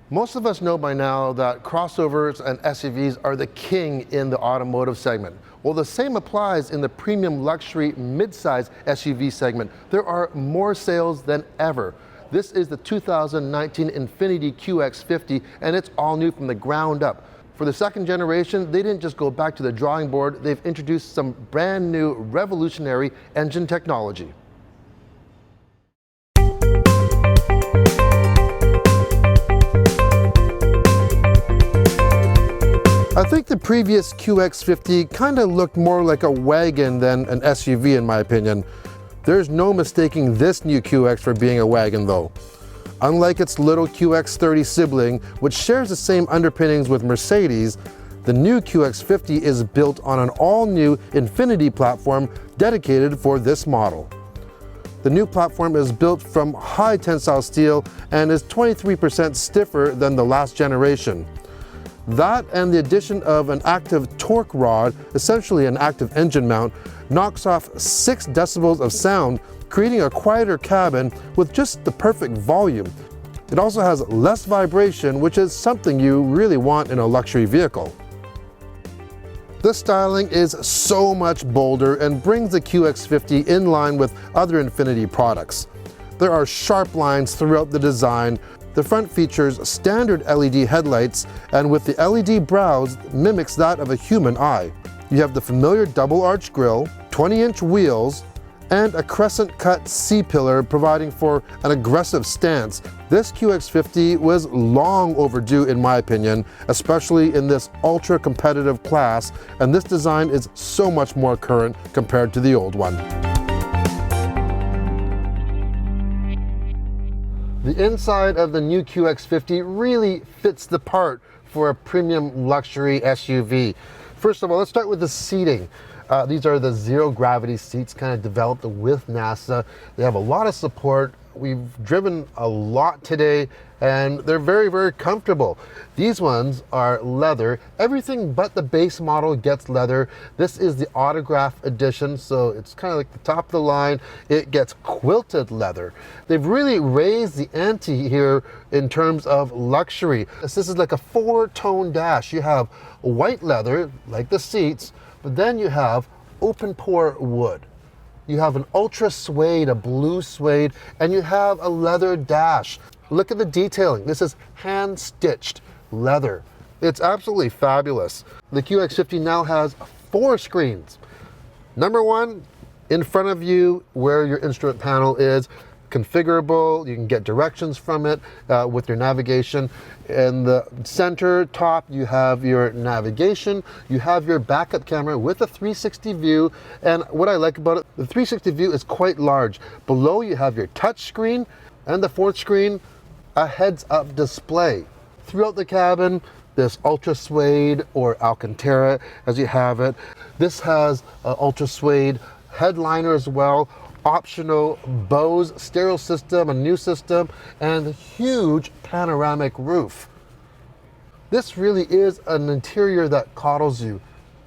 Most of us know by now that crossovers and SUVs are the king in the automotive segment. Well, the same applies in the premium luxury midsize SUV segment. There are more sales than ever. This is the 2019 Infiniti QX50, and it's all new from the ground up. For the second generation, they didn't just go back to the drawing board, they've introduced some brand new revolutionary engine technology. I think the previous QX50 kind of looked more like a wagon than an SUV in my opinion. There's no mistaking this new QX for being a wagon though. Unlike its little QX30 sibling, which shares the same underpinnings with Mercedes, the new QX50 is built on an all-new Infiniti platform dedicated for this model. The new platform is built from high tensile steel and is 23% stiffer than the last generation. That and the addition of an active torque rod, essentially an active engine mount, knocks off 6 decibels of sound, creating a quieter cabin with just the perfect volume. It also has less vibration, which is something you really want in a luxury vehicle. This styling is so much bolder and brings the QX50 in line with other Infiniti products. There are sharp lines throughout the design. The front features standard LED headlights, and with the LED brows mimics that of a human eye. You have the familiar double arch grille, 20-inch wheels, and a crescent-cut C-pillar providing for an aggressive stance. This QX50 was long overdue in my opinion, especially in this ultra-competitive class, and this design is so much more current compared to the old one. The inside of the new QX50 really fits the part for a premium luxury SUV. First of all, let's start with the seating. These are the zero gravity seats, kind of developed with NASA. They have a lot of support. We've driven a lot today and they're very, very comfortable. These ones are leather. Everything but the base model gets leather. This is the Autograph edition, so it's kind of like the top of the line. It gets quilted leather. They've really raised the ante here in terms of luxury. This is like a 4-tone dash. You have white leather, like the seats, but then you have open pore wood. You have an ultra suede, a blue suede, and you have a leather dash. Look at the detailing. This is hand-stitched leather. It's absolutely fabulous. The QX50 now has 4 screens. Number 1, in front of you where your instrument panel is, configurable. You can get directions from it with your navigation. In the center top, you have your navigation. You have your backup camera with a 360 view. And what I like about it, the 360 view is quite large. Below, you have your touch screen, and the 4th screen, a heads-up display. Throughout the cabin, this ultra suede or Alcantara, as you have it. This has an ultra suede headliner as well. Optional Bose stereo system, a new system, and a huge panoramic roof. This really is an interior that coddles you.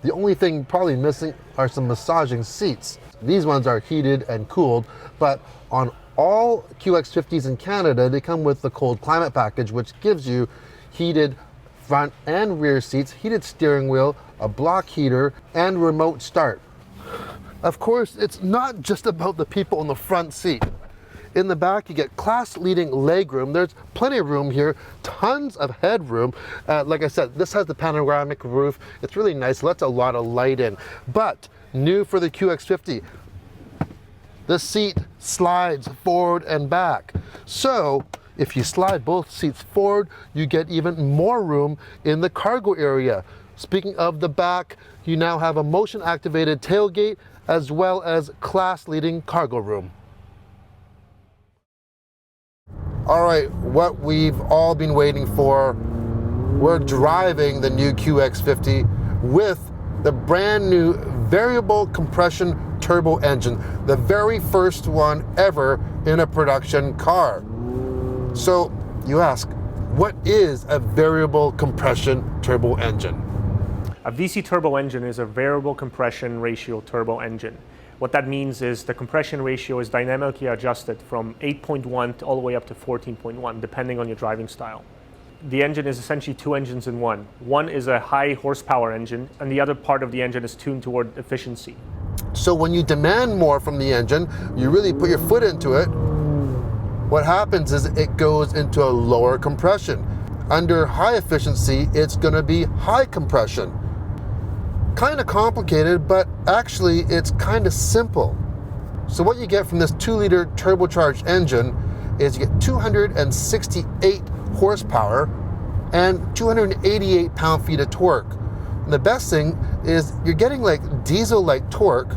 The only thing probably missing are some massaging seats. These ones are heated and cooled, but on all QX50s in Canada, they come with the cold climate package, which gives you heated front and rear seats, heated steering wheel, a block heater, and remote start. Of course, it's not just about the people in the front seat. In the back, you get class-leading legroom. There's plenty of room here, tons of headroom. Like I said, this has the panoramic roof. It's really nice, lets a lot of light in. But new for the QX50, the seat slides forward and back. So if you slide both seats forward, you get even more room in the cargo area. Speaking of the back, you now have a motion-activated tailgate as well as class-leading cargo room. All right, what we've all been waiting for, we're driving the new QX50 with the brand new variable compression turbo engine, the very first one ever in a production car. So you ask, what is a variable compression turbo engine? A VC turbo engine is a variable compression ratio turbo engine. What that means is the compression ratio is dynamically adjusted from 8.1 all the way up to 14.1, depending on your driving style. the engine is essentially two engines in one. One is a high horsepower engine, and the other part of the engine is tuned toward efficiency. So when you demand more from the engine, you really put your foot into it, what happens is it goes into a lower compression. Under high efficiency, it's going to be high compression. Kind of complicated, but actually it's kind of simple. So what you get from this 2-liter turbocharged engine is you get 268 horsepower and 288 pound-feet of torque. And the best thing is you're getting like diesel-like torque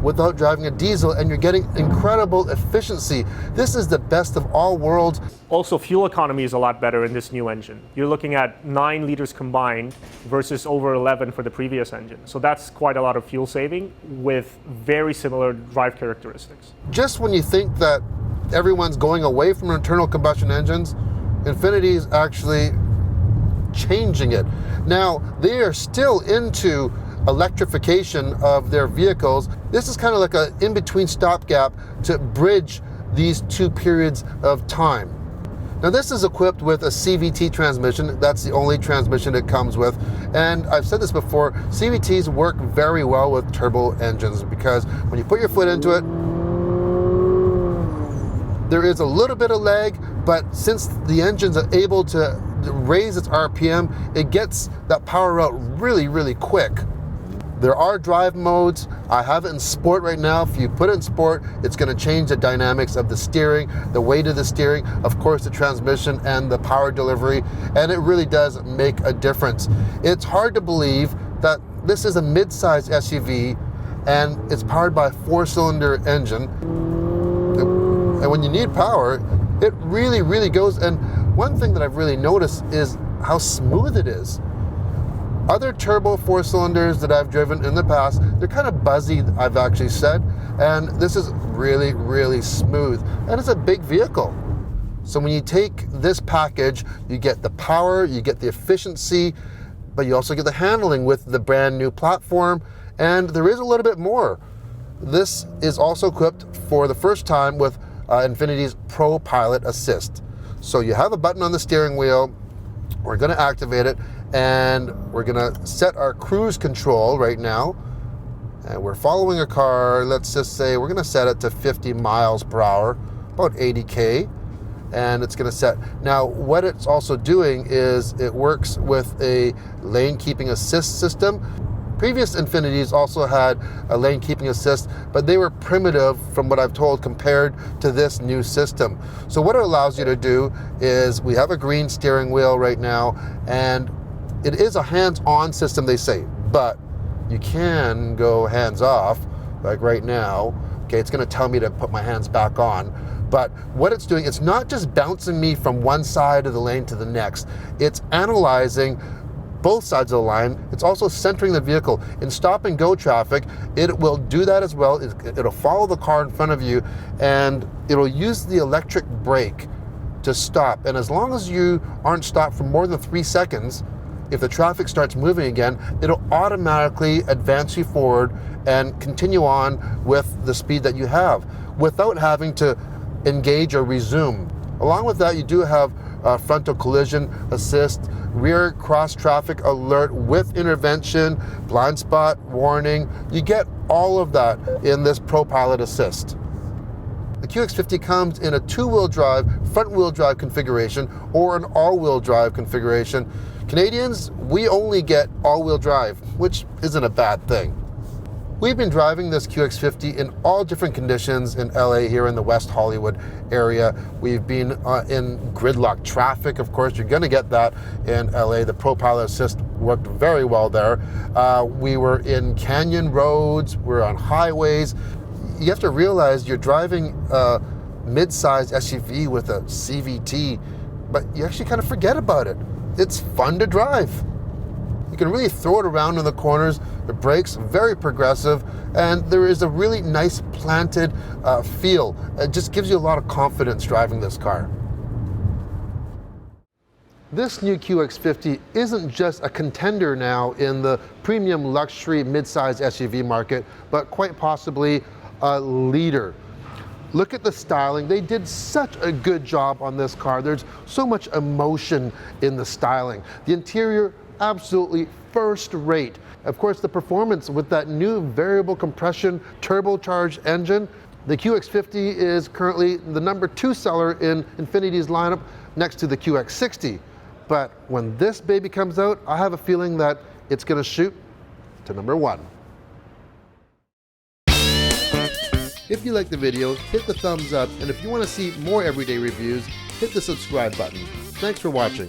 without driving a diesel, and you're getting incredible efficiency. This is the best of all worlds. Also, fuel economy is a lot better in this new engine. You're looking at 9 liters combined versus over 11 for the previous engine. So that's quite a lot of fuel saving with very similar drive characteristics. Just when you think that everyone's going away from internal combustion engines, Infiniti is actually changing it. Now, they are still into electrification of their vehicles. This is kind of like an in-between stopgap to bridge these two periods of time. Now, this is equipped with a CVT transmission. That's the only transmission it comes with. And I've said this before, CVTs work very well with turbo engines because when you put your foot into it, there is a little bit of lag, but since the engines are able to raise its RPM, it gets that power out really, really quick. There are drive modes. I have it in sport right now. If you put it in sport, it's going to change the dynamics of the steering, the weight of the steering, of course the transmission and the power delivery, and it really does make a difference. It's hard to believe that this is a mid-size SUV and it's powered by a 4-cylinder engine. And when you need power, it really, really goes. And one thing that I've really noticed is how smooth it is. Other turbo 4-cylinders that I've driven in the past, they're kind of buzzy, I've actually said, and this is really, really smooth, and it's a big vehicle. So when you take this package, you get the power, you get the efficiency, but you also get the handling with the brand new platform, and there is a little bit more. This is also equipped for the first time with Infiniti's Pro Pilot Assist. So you have a button on the steering wheel, we're going to activate it, and we're going to set our cruise control right now, and we're following a car. Let's just say we're going to set it to 50 miles per hour, about 80k, and it's going to set. Now what it's also doing is it works with a lane keeping assist system. Previous Infinitis also had a lane keeping assist, but they were primitive from what I've told compared to this new system. So what it allows you to do is we have a green steering wheel right now, and it is a hands-on system, they say, but you can go hands-off, like right now. Okay, it's gonna tell me to put my hands back on, but what it's doing, it's not just bouncing me from one side of the lane to the next, it's analyzing both sides of the line. It's also centering the vehicle. In stop and go traffic, it will do that as well. It'll follow the car in front of you, and it'll use the electric brake to stop. And as long as you aren't stopped for more than 3 seconds, if the traffic starts moving again, it'll automatically advance you forward and continue on with the speed that you have without having to engage or resume. Along with that, you do have frontal collision assist, rear cross traffic alert with intervention, blind spot warning. You get all of that in this Pro Pilot Assist. The QX50 comes in a 2-wheel drive, front-wheel drive configuration or an all-wheel drive configuration. Canadians, we only get all-wheel drive, which isn't a bad thing. We've been driving this QX50 in all different conditions in LA, here in the West Hollywood area. We've been in gridlock traffic, of course, you're gonna get that in LA. The Pro Pilot Assist worked very well there. We were in canyon roads, we're on highways. You have to realize you're driving a mid-sized SUV with a CVT, but you actually kind of forget about it. It's fun to drive. You can really throw it around in the corners. The brakes, very progressive, and there is a really nice planted feel. It just gives you a lot of confidence driving this car. This new QX50 isn't just a contender now in the premium luxury mid-size SUV market, but quite possibly a leader. Look at the styling. They did such a good job on this car. There's so much emotion in the styling. The interior, absolutely first rate. Of course, the performance with that new variable compression turbocharged engine. The QX50 is currently the #2 seller in Infiniti's lineup next to the QX60. But when this baby comes out, I have a feeling that it's going to shoot to #1. If you like the video, hit the thumbs up, and if you want to see more everyday reviews, hit the subscribe button. Thanks for watching.